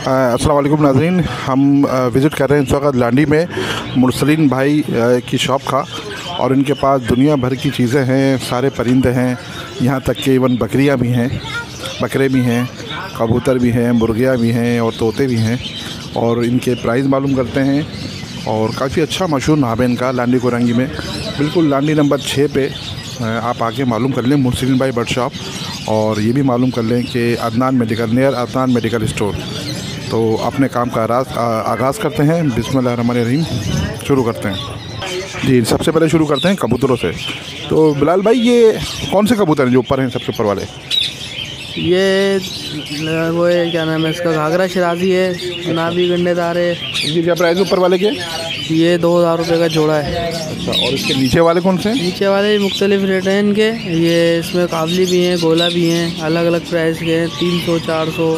अस्सलाम वालेकुम नाज़रीन, हम विज़िट कर रहे हैं इस वक्त लांडी में मुरसलीन भाई की शॉप का। और इनके पास दुनिया भर की चीज़ें हैं, सारे परिंदे हैं, यहाँ तक कि इवन बकरियाँ भी हैं, बकरे भी हैं, कबूतर भी हैं, मुर्गियाँ भी हैं और तोते भी हैं। और इनके प्राइस मालूम करते हैं। और काफ़ी अच्छा मशहूर नाम है इनका लांडी कोरंगी में, बिल्कुल लांडी नंबर 6 पे आप आके मालूम कर लें मुरसलीन भाई बर्ड शॉप। और ये भी मालूम कर लें कि Adnan medical near Adnan medical store. तो अपने काम का आगाज़ करते हैं, बिस्मिल्लाहिर्रहमानिर्रहीम शुरू करते हैं। जी, सबसे पहले शुरू करते हैं कबूतरों से। तो बिलाल भाई, ये कौन से कबूतर हैं जो ऊपर हैं सबसे ऊपर वाले? ये वो है, क्या नाम है इसका, घाघरा शराजी है, नाभी गंडेदार है। इनकी क्या प्राइस ऊपर वाले के? ये 2000 रुपये का जोड़ा है। अच्छा, और इसके नीचे वाले कौन से हैं? नीचे वाले मुख्तलिफ रेट हैं इनके। ये इसमें काबली भी हैं, गोला भी हैं, अलग अलग प्राइस के हैं, 300, 400।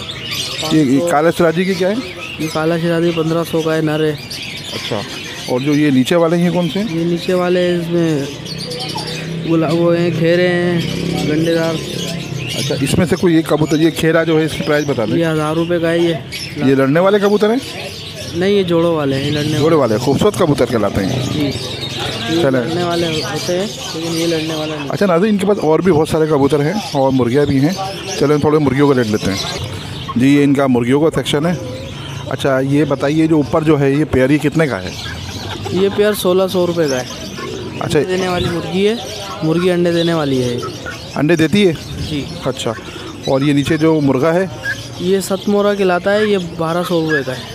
ये काला शराजी की क्या है? ये काला शराजी 1500 का है, नर है। अच्छा, और जो ये नीचे वाले हैं कौन से? ये नीचे वाले इसमें वो हैं, खेरे हैं गंडेदार। अच्छा, इसमें से कोई एक कबूतर, ये खेरा जो है, इसकी प्राइस बता दें। ये 1000 रुपये का है। ये लड़ने वाले कबूतर हैं? नहीं, ये जोड़ों वाले हैं, लड़ने जोड़े वाले खूबसूरत कबूतर कहलाते हैं। जी, चले, लड़ने वाले होते हैं, लेकिन ये लड़ने वाला नहीं। अच्छा नाज़रीन, इनके पास और भी बहुत सारे कबूतर हैं और मुर्गियाँ भी हैं। चलें थोड़े मुर्गियों का रेट लेते हैं। जी, ये इनका मुर्गियों का सेक्शन है। अच्छा, ये बताइए जो ऊपर जो है ये पेयर, ये कितने का है? ये पेयर 1600 रुपये का है। अच्छा, अंडे देने वाली मुर्गी है, मुर्गी अंडे देने वाली है। अंडे देती है? जी। अच्छा, और ये नीचे जो मुर्गा है? ये सतमोरा कहलाता है, ये 1200 रुपये का है।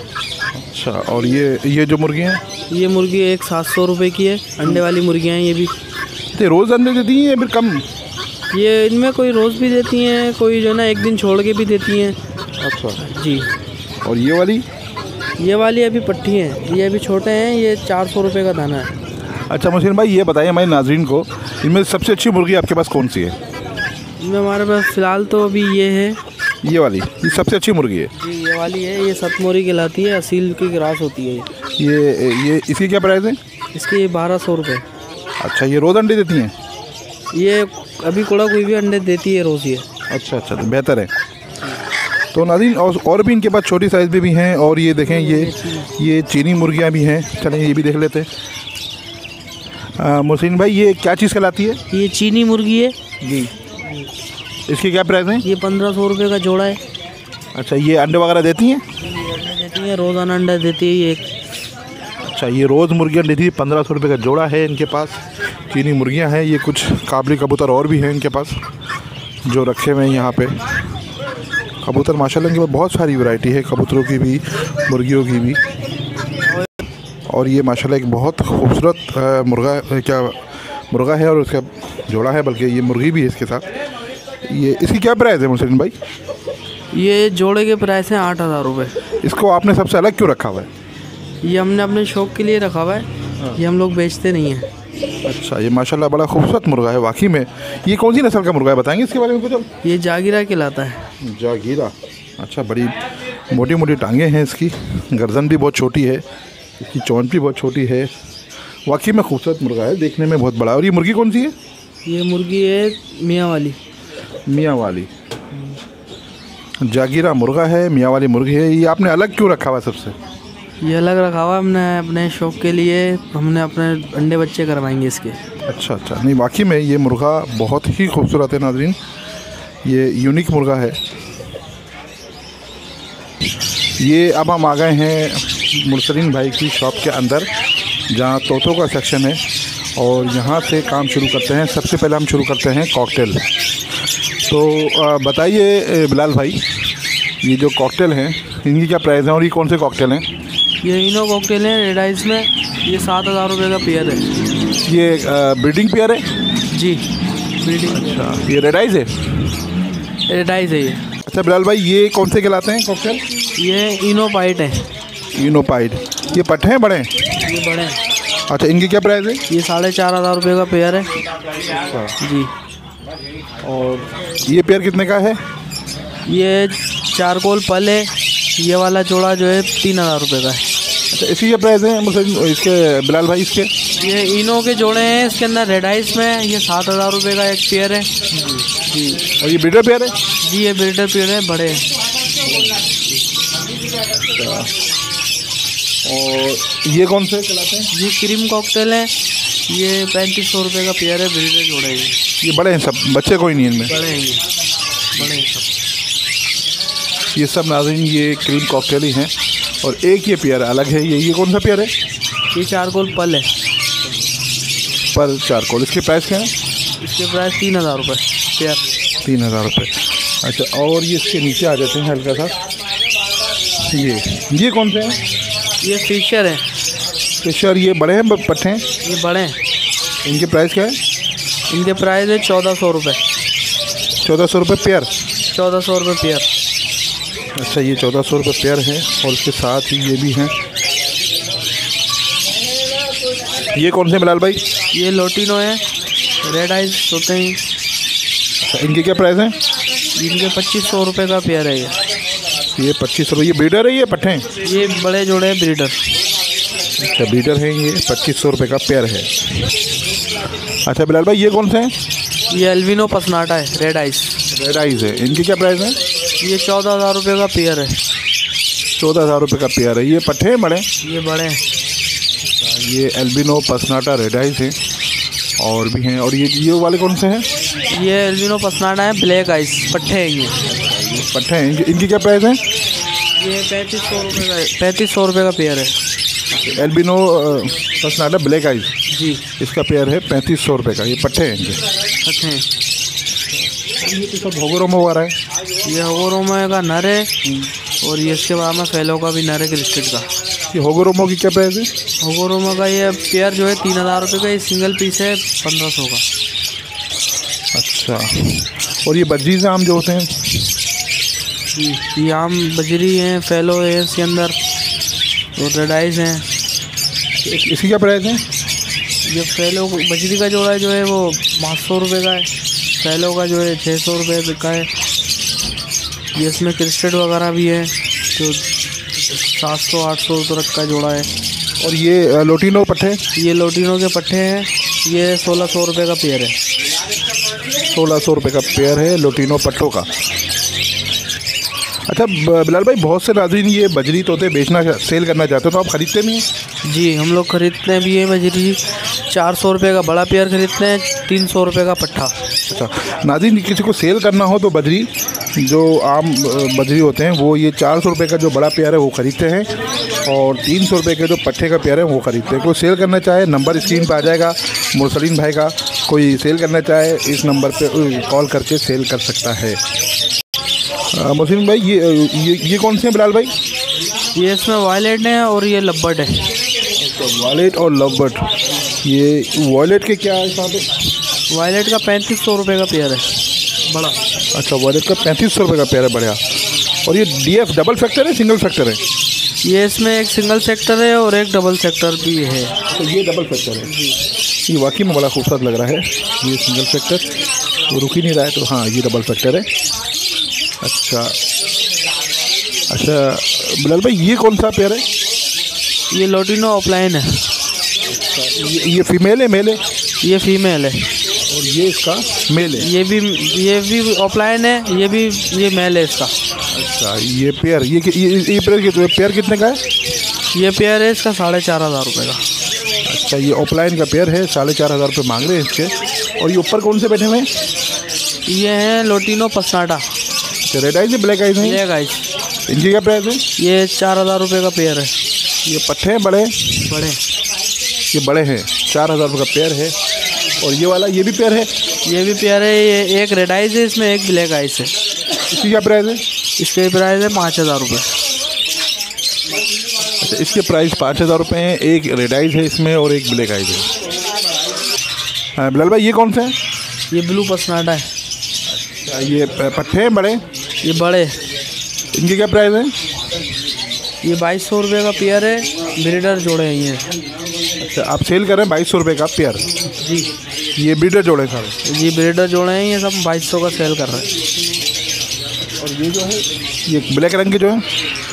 अच्छा, और ये जो मुर्गी हैं? ये मुर्गी एक 700 रुपये की है, अंडे वाली मुर्गियाँ हैं ये भी। तो रोज़ अंडे देती हैं या फिर कम? ये इनमें कोई रोज़ भी देती हैं, कोई जो ना एक दिन छोड़ के भी देती हैं। अच्छा जी। और ये वाली अभी पट्टी हैं, ये अभी छोटे हैं, ये 400 रुपये का दाना है। अच्छा मुस्लिम भाई, ये बताइए हमारे नाजरीन को, इनमें सबसे अच्छी मुर्गी आपके पास कौन सी है? इनमें हमारे पास फ़िलहाल तो अभी ये है, ये वाली, ये सबसे अच्छी मुर्गी है। जी, ये वाली है। ये सतमोरी कहलाती है, असील की क्रॉस होती है ये इसकी क्या प्राइस है? इसके 1200 रुपये। अच्छा, ये रोज़ अंडे देती हैं? ये अभी कोड़ा कोई भी अंडे देती है रोज़ ये। अच्छा, तो बेहतर है। तो नाज़रीन, और भी इनके पास छोटी साइज़ में भी हैं। और ये देखें, ये चीनी मुर्गियाँ भी हैं। चलें ये भी देख लेते हैं। मुस्लिम भाई, ये क्या चीज़ कहलाती है? ये चीनी मुर्गी है जी। इसकी क्या प्राइस है? ये 1500 रुपये का जोड़ा है। अच्छा, ये अंडे वगैरह देती हैं? अंडे देती हैं, रोज़ाना अंडा देती है ये। अच्छा, ये रोज़ मुर्गियाँ देती है, 1500 रुपये का जोड़ा है इनके पास। चीनी मुर्गियाँ हैं। ये कुछ काबली कबूतर और भी हैं इनके पास जो रखे हुए हैं यहाँ पे। कबूतर माशाल्लाह इनके पास बहुत सारी वैरायटी है, कबूतरों की भी, मुर्गियों की भी। और ये माशाल्लाह एक बहुत खूबसूरत मुर्गा है और उसका जोड़ा है, बल्कि ये मुर्गी भी है इसके साथ। ये इसकी क्या प्राइस है मुस्लिम भाई? ये जोड़े के प्राइस हैं 8000 रुपये। इसको आपने सबसे अलग क्यों रखा हुआ है? ये हमने अपने शौक़ के लिए रखा हुआ है, ये हम लोग बेचते नहीं हैं। अच्छा, ये माशाल्लाह बड़ा खूबसूरत मुर्गा है वाकई में। ये कौन सी नस्ल का मुर्गा है, बताएंगे इसके बारे में कुछ? ये जागीरा कहलाता है। जागीरा। अच्छा, बड़ी मोटी मोटी टांगें हैं इसकी, गर्दन भी बहुत छोटी है, इसकी चोंच भी बहुत छोटी है। वाकई में खूबसूरत मुर्गा है, देखने में बहुत बड़ा। और ये मुर्गी कौन सी है? ये मुर्गी है मियाँ वाली। मियाँ वाली जागीरा मुर्गा है, मियाँ वाली मुर्गी है। ये आपने अलग क्यों रखा हुआ सबसे? ये अलग रखा हुआ हमने अपने शौक़ के लिए, हमने अपने अंडे बच्चे करवाएंगे इसके। अच्छा, नहीं वाकई में ये मुर्गा बहुत ही खूबसूरत है नाज़रीन, ये यूनिक मुर्गा है। ये अब हम आ गए हैं मुरसलीन भाई की शॉप के अंदर, जहाँ तोतों का सेक्शन है। और यहाँ से काम शुरू करते हैं। सबसे पहले हम शुरू करते हैं कॉकटेल। तो बताइए बिलाल भाई, ये जो कॉकटेल हैं इनकी क्या प्राइस है और ये कौन से कॉकटेल हैं? ये इनो कॉकटेल है रेड आइस में, ये 7000 रुपये का पेयर है। ये ब्रीडिंग पेयर है? जी, ब्रीडिंग। अच्छा, ये रेड आइस है? रेड आइस है ये। अच्छा बिलाल भाई, ये कौन से कहलाते हैं कॉकटेल? ये इनोपाइट है। इनोपाइड। ये पट्टे हैं बड़े? ये बड़े हैं। अच्छा, इनकी क्या प्राइस है? ये 4500 रुपये का पेयर है। जी। और ये पेयर कितने का है? ये चारकोल पल है, ये वाला जोड़ा जो है 3000 रुपये का है। अच्छा, इसकी क्या प्राइस है मतलब इसके बिलाल भाई? इसके ये इनो के जोड़े हैं, इसके अंदर रेड आइस में, ये 7000 रुपये का एक पेयर है। जी। और ये ब्रीडर पेयर है? जी, ये ब्रीडर पेयर है, बड़े हैं। और ये कौन से चलाते हैं? ये क्रीम कॉकटेल है, ये 3500 रुपये का पेयर है, ब्रीडर जोड़े हैं। ये बड़े हैं सब, बच्चे कोई नहीं इनमें? बड़े हैं, ये बड़े हैं सब। ये सब नाज़रीन ये क्रीम कॉकटेल ही हैं। और एक ये पेयर अलग है, ये कौन सा पेयर है? ये चारकोल पल है, पर चारकोल। इसके प्राइस क्या है? इसके प्राइस 3000 रुपये पेयर। 3000 रुपये। अच्छा, और ये इसके नीचे आ जाते हैं हल्का सा, ये कौन से हैं? ये फिशर है। फिशर, ये बड़े हैं पट्टे हैं? ये बड़े हैं। इनके प्राइस क्या है? इनके प्राइस है 1400 रुपये। 1400 रुपये पेयर? 1400 रुपये पेयर। अच्छा, ये 1400 रुपये पेयर है। और इसके साथ ही ये भी हैं। ये कौन से बिलाल भाई? ये लोटिनो है, रेड आइज होते हैं। अच्छा, इनके क्या प्राइस हैं? इनके 2500 रुपये का पेयर है। ये 2500 रुपये। ये ब्रीडर है, ये पट्टे हैं? ये बड़े जोड़े हैं, ब्रीडर। अच्छा, ब्रीडर है। ये 2500 रुपये का पेयर है। अच्छा बिलाल भाई, ये कौन से हैं? ये अल्बिनो पसनाटा है, रेड आइज। रेड आइज है। इनके क्या प्राइस हैं? ये 14000 रुपये का पेयर है। 14000 रुपये का पेयर है। ये पट्टे हैं बड़े? ये बड़े हैं। ये अल्बिनो पसनाटा रेड आइज है। और भी हैं। और ये वाले कौन से हैं? ये अल्बिनो पसनाटा है, ब्लैक आइज, पट्टे हैं ये। पट्टे हैं। इनकी क्या प्राइस है? ये 3500 रुपये का, 3500 रुपये का पेयर है। एल्बिनो पसनाटा ब्लैक आइज जी, इसका पेयर है 3500 रुपये का। ये पट्टे हैं इनके? पट्टे हैं। ये तो सब होगोरोमा वगैरह है। ये होगोरोमा का नर है। और ये इसके बाद में फैलो का भी नर है, क्रिस्टेड का। ये होगोरोमा की क्या प्राइस है? होगोरोमा का ये पेयर जो है 3000 रुपये का। ये सिंगल पीस है 1500 का। अच्छा, और ये बज्जीज आम जो होते हैं? ये आम बजरी हैं, फैलो है इसके अंदर, और रेड आइज हैं। इसकी क्या प्राइस है? ये फैलो बजरी का जोड़ा जो है वो 500 रुपये का है। फैलो का जो है 600 रुपये का है। ये इसमें क्रिस्टेड वगैरह भी है, तो 700-800 तक का जोड़ा है। और ये लोटिनो पट्टे? ये लोटिनो के पट्टे हैं। ये 1600 रुपये का पेयर है। 1600 रुपये का पेयर है लोटिनो पट्टों का। अच्छा बिलाल भाई, बहुत से नाज़रीन ये बजरी तोते बेचना सेल करना चाहते हैं, तो आप ख़रीदते नहीं हैं? जी, हम लोग ख़रीदते हैं भी है बजरी। 400 रुपये का बड़ा पेयर ख़रीदते हैं, 300 रुपये का पट्ठा। अच्छा नाज़रीन, किसी को सेल करना हो तो बजरी, जो आम बजरी होते हैं वो ये 400 रुपये का जो बड़ा पेयर है वो ख़रीदते हैं। और 300 रुपये के जो पट्टे का पेयर है वो ख़रीदते हैं। कोई सेल करना चाहे, नंबर स्क्रीन पर आ जाएगा मुरसलीन भाई का। कोई सेल करना चाहे इस नंबर पे कॉल करके सेल कर सकता है। मुरसलीन भाई, ये कौन से हैं बिलाल भाई? ये इसमें वायलेट है और ये लब्बट है। वायलेट और लवबर्ड। ये वायलेट के क्या हिसाब है? वायलेट का 3500 रुपये का पेयर है, बड़ा। अच्छा, वायलेट का 3500 रुपये का पेयर है, बढ़िया। और ये डीएफ डबल फैक्टर है, सिंगल फैक्टर है? ये इसमें एक सिंगल सेक्टर है और एक डबल सेक्टर भी है। तो ये डबल फैक्टर है। ये वाकई में बड़ा खूबसूरत लग रहा है। ये सिंगल फैक्टर वो रुक ही नहीं रहा है, तो हाँ ये डबल फैक्टर है। अच्छा बिलाल भाई, ये कौन सा पेयर है? ये लोटिनो ऑफलाइन है। ये फीमेल है मेल है? ये फीमेल है। और ये इसका मेल है? ये भी ऑफलाइन है, ये मेल है इसका। अच्छा, ये पेयर ये पेयर कितने का है? ये पेयर है इसका 4500 रुपये का। अच्छा, ये ऑफलाइन का पेयर है, 4500 रुपये मांग रहे हैं इसके। और ये ऊपर कौन से बैठे हुए हैं? ये हैं लोटिनो पसनाटा। अच्छा, रेड आइज है, ब्लैक आइज है? Black eyes. इनकी क्या प्राइस है? ये 4000 रुपये का पेयर है। ये पट्टे हैं बड़े? बड़े। ये बड़े हैं, 4000 रुपये का पेयर है। और ये वाला ये भी पेयर है? ये भी पेयर है। ये एक रेड आइज है, इसमें एक ब्लैक आइज है। इसकी क्या प्राइस है? इसके प्राइस है 5000 रुपये। अच्छा, इसके प्राइस 5000 रुपये हैं। एक रेड आइज है इसमें और एक ब्लैक आइज है। हाँ बिलाल भाई, ये कौन सा है? ये ब्लू पसनाटा है। अच्छा, ये पट्टे हैं बड़े? ये बड़े। इनकी क्या प्राइस है? ये 2200 रुपये का पेयर है, ब्रीडर जोड़े हैं ये। अच्छा, आप सेल कर रहे हैं 2200 रुपये का पेयर? जी, ये ब्रीडर जोड़े सारे? जी ब्रीडर जोड़े हैं, ये सब 2200 का सेल कर रहे हैं। और ये जो है ये ब्लैक रंग के जो है?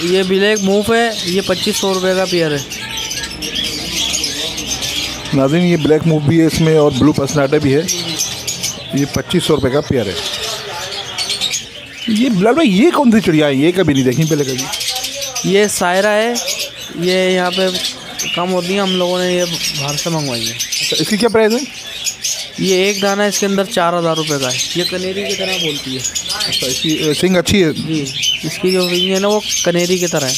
ये ब्लैक मूव है, ये 2500 रुपये का पेयर है। नाज़रीन, ये ब्लैक मूव भी है इसमें और ब्लू पसनाटा भी है। ये 2500 रुपये का पेयर है। ये बिलाल भाई, ये कौन सी चिड़िया है? ये कभी नहीं देखी पहले कभी। ये सायरा है, ये यहाँ पे कम होती है, हम लोगों ने ये बाहर से मंगवाई है। अच्छा, इसकी क्या प्राइस है? ये एक दाना इसके अंदर 4000 रुपये का है। ये कनेरी की तरह बोलती है। अच्छा, इसकी सिंग अच्छी है? जी, इसकी जो विंग है ना वो कनेरी की तरह है।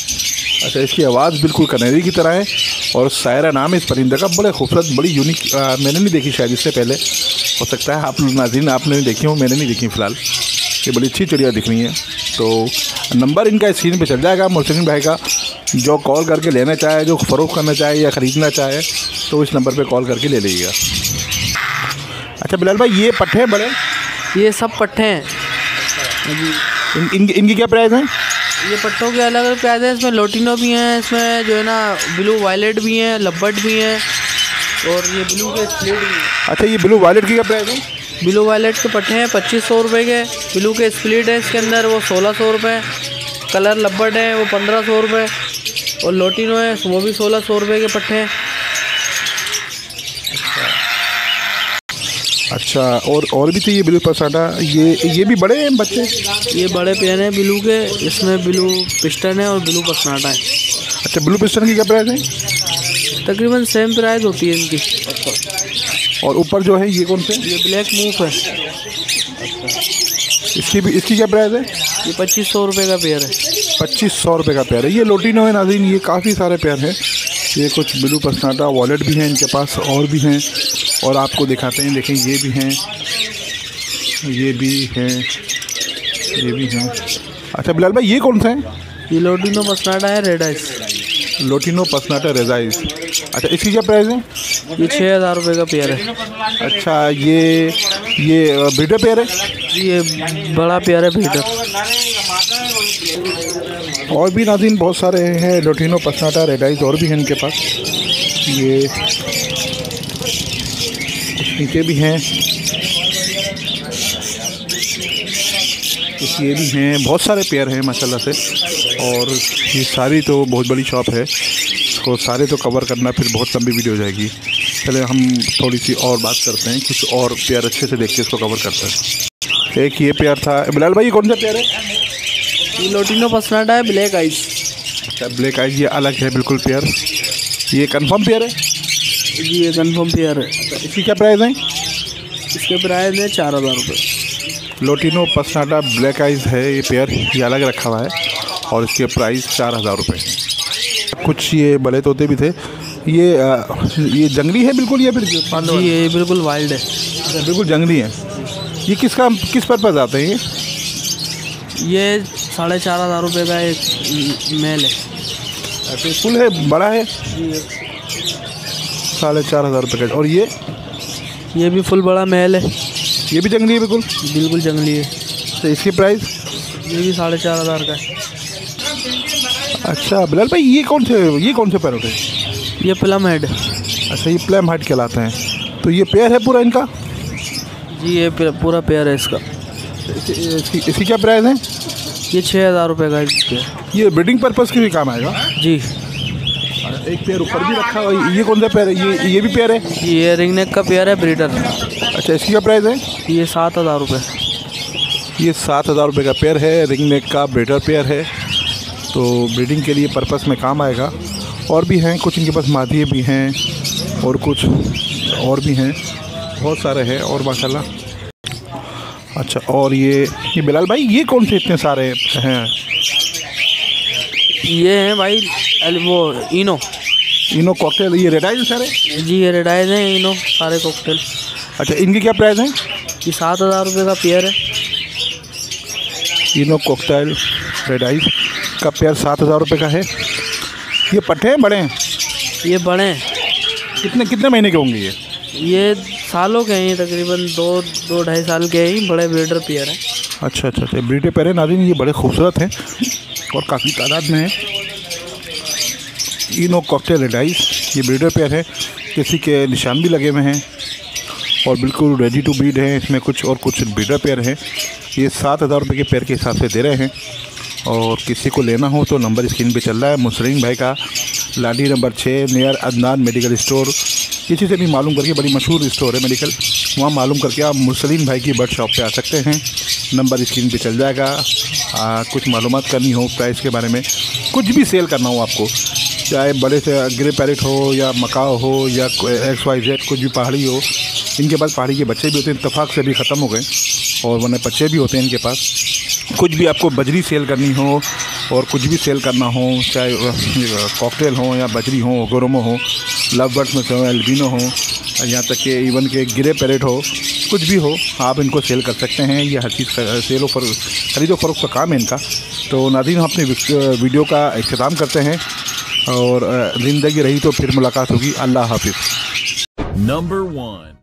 अच्छा, इसकी आवाज़ बिल्कुल कनेरी की तरह है और सायरा नाम है इस परिंदे का। बड़े खूबसूरत, बड़ी यूनिक, मैंने नहीं देखी शायद इससे पहले, हो सकता है आप नाज़रीन आपने नहीं देखी हो, मैंने नहीं देखी फ़िलहाल। ये बड़ी अच्छी चिड़िया दिख रही है। तो नंबर इनका स्क्रीन पे चल जाएगा मुर्सलीन भाई का, जो कॉल करके लेना चाहे, जो फ़रोख्त करना चाहे या ख़रीदना चाहे तो इस नंबर पे कॉल करके ले लीजिएगा। अच्छा बिलाल भाई, ये पट्ठे हैं बड़े? ये सब पट्ठे हैं जी। इनकी क्या प्राइस है? ये पट्टों के अलग अलग प्राइस हैं। इसमें लोटिनो भी हैं, इसमें जो है ना ब्लू वायलेट भी हैं, लब्बट भी हैं और ये ब्लू के स्प्लिट भी हैं। अच्छा, ये ब्लू वायलेट की क्या प्राइस है? ब्लू वायलेट के पट्टे हैं 2500 रुपये के। ब्लू के स्प्लिट है इसके अंदर, वो 1600 रुपये। कलर लब्बट है वो 1500 रुपये और लोटिनो है वो भी 1600 रुपये के पट्टे हैं। अच्छा, और भी चाहिए ब्लू पसाटा? ये भी बड़े हैं बच्चे? ये बड़े पेन हैं ब्लू के, इसमें ब्लू पिस्टन है और ब्लू पसनाटा है। अच्छा, ब्लू पिस्टन की क्या प्राइस है? तकरीबन सेम प्राइस होती है इनकी। और ऊपर जो है ये कौन से? ये ब्लैक मूव है। इसकी क्या प्राइस है? ये 2500 रुपये का पेयर है। 2500 रुपये का पेयर है। ये लोटिनो है नाज़रीन, ये काफ़ी सारे पेयर हैं। ये कुछ ब्लू पसनाटा वॉलेट भी हैं इनके पास, और भी हैं और आपको दिखाते हैं। देखें, ये भी हैं, ये भी हैं, ये भी हैं। अच्छा बिलाल भाई, ये कौन सा है? ये लोटिनो पसनाटा है, रेड आइस। लोटिनो पसनाटा रेड आइस। अच्छा, इसकी क्या प्राइस है? ये 6000 रुपये का पेयर है। अच्छा, ये ब्रीडर पेयर है? ये बड़ा पेयर है ब्रीडर। और भी नाज़रीन बहुत सारे हैं, लोटिनो पसनाटा रेड आइस और भी हैं इनके पास। ये इनके भी हैं, ये भी हैं, बहुत सारे पेयर हैं माशाल्लाह से। और ये सारी तो बहुत बड़ी शॉप है, इसको सारे तो कवर करना फिर बहुत लंबी वीडियो हो जाएगी। चले हम थोड़ी सी और बात करते हैं, कुछ और पेयर अच्छे से देख के इसको कवर करते हैं। एक ये पेयर था। बिलाल भाई, ये कौन सा पेयर है? ये लोटिनो पसनाटा है, ब्लैक आइस। अच्छा, ब्लैक आइस, ये अलग है बिल्कुल पेयर। ये कंफर्म पेयर है? जी, ये कंफर्म पेयर है। इसकी क्या प्राइस है? इसके प्राइस है 4000 रुपये। लोटिनो पसनाटा ब्लैक आइस है ये पेयर, ये अलग रखा हुआ है और इसके प्राइस 4000 रुपये। कुछ ये बड़े तोते भी थे। ये जंगली है बिल्कुल या फिर? जी, ये बिल्कुल वाइल्ड है। अच्छा, बिल्कुल जंगली है। ये किस पर्पज़ आते हैं ये 4500 रुपये का एक मेल है। अच्छा, फुल है, बड़ा है? 4500 रुपये का। और ये भी फुल बड़ा मेल है। ये भी जंगली है? बिल्कुल जंगली है। तो इसकी प्राइस? ये भी 4500 का है। अच्छा बिलाल भाई, ये कौन से पैरोट है? ये प्लम हेड। अच्छा, ये प्लम हेड कहलाते हैं। तो ये पेयर है पूरा इनका? जी, ये पूरा पेयर है इसका। इसकी क्या प्राइस है? ये 6000 रुपये का पेयर। ये ब्रीडिंग पर्पज़ के भी काम आएगा? जी। एक पेयर ऊपर भी रखा हुआ है। ये कौन सा पेयर है? ये भी पेयर है? ये रिंग नेक का पेयर है, ब्रीडर। अच्छा, इसकी क्या प्राइस है? ये 7000 रुपये। ये 7000 रुपये का पेयर है, रिंग नेक का ब्रीडर पेयर है। तो ब्रीडिंग के लिए पर्पस में काम आएगा। और भी हैं कुछ इनके पास, मादिये भी हैं और कुछ और भी हैं, बहुत सारे हैं और माशाल्लाह। अच्छा, और ये बिलाल भाई, ये कौन से इतने सारे हैं? ये हैं भाई वो इनो कॉकटेल। ये रेड आइज सारे? जी, ये रेड आइज हैं, इनो सारे कॉकटेल। अच्छा, इनकी क्या प्राइस है? ये 7000 रुपये का पेयर है। इनो कॉकटेल रेड आइज का पेयर 7000 रुपये का है। ये पट्टे हैं, बड़े हैं? ये बड़े हैं। कितने महीने के होंगे ये सालों के हैं, तकरीबन 2-2.5 साल के ही बड़े ब्रीडर पेयर हैं। अच्छा, ब्रीडर पेयर है नाज़रीन, ये बड़े खूबसूरत हैं और काफ़ी तादाद में हैं। इनो कॉकटेल रेड आइज, ये ब्रीडर पेयर है, किसी के निशान भी लगे हुए हैं और बिल्कुल रेडी टू ब्रीड है। इसमें कुछ ब्रीडर पेयर हैं। ये 7000 रुपये के पेयर के हिसाब से दे रहे हैं। और किसी को लेना हो तो नंबर स्क्रीन पे चल रहा है। मुर्सलीन भाई का लाडी number 6 near Adnan medical store, किसी से भी मालूम करके, बड़ी मशहूर स्टोर है मेडिकल, वहाँ मालूम करके आप मुर्सलीन भाई की बर्ड शॉप पे आ सकते हैं। नंबर स्क्रीन पे चल जाएगा। कुछ मालूमात करनी हो प्राइस के बारे में, कुछ भी सेल करना हो आपको, चाहे बड़े से ग्रे पैरेट हो या मकाओ हो या XYZ कुछ भी पहाड़ी हो। इनके पास पहाड़ी के बच्चे भी होते हैं, इत्तेफाक से भी ख़त्म हो गए, और वरना बच्चे भी होते हैं इनके पास। कुछ भी आपको बजरी सेल करनी हो और कुछ भी सेल करना हो, चाहे कॉकटेल हो या बजरी हो, गोरोमो हो, लव बर्ड्स में से हो, एल्बिनो हो, यहाँ तक कि इवन के ग्रे पैरेट हो, कुछ भी हो आप इनको सेल कर सकते हैं। ये हर चीज़ सेल और ख़रीदो फरोख्त का काम है इनका। तो नाज़रीन, हम अपने वीडियो का इख्तिताम करते हैं, और ज़िंदगी रही तो फिर मुलाकात होगी। अल्लाह हाफिज़। Number 1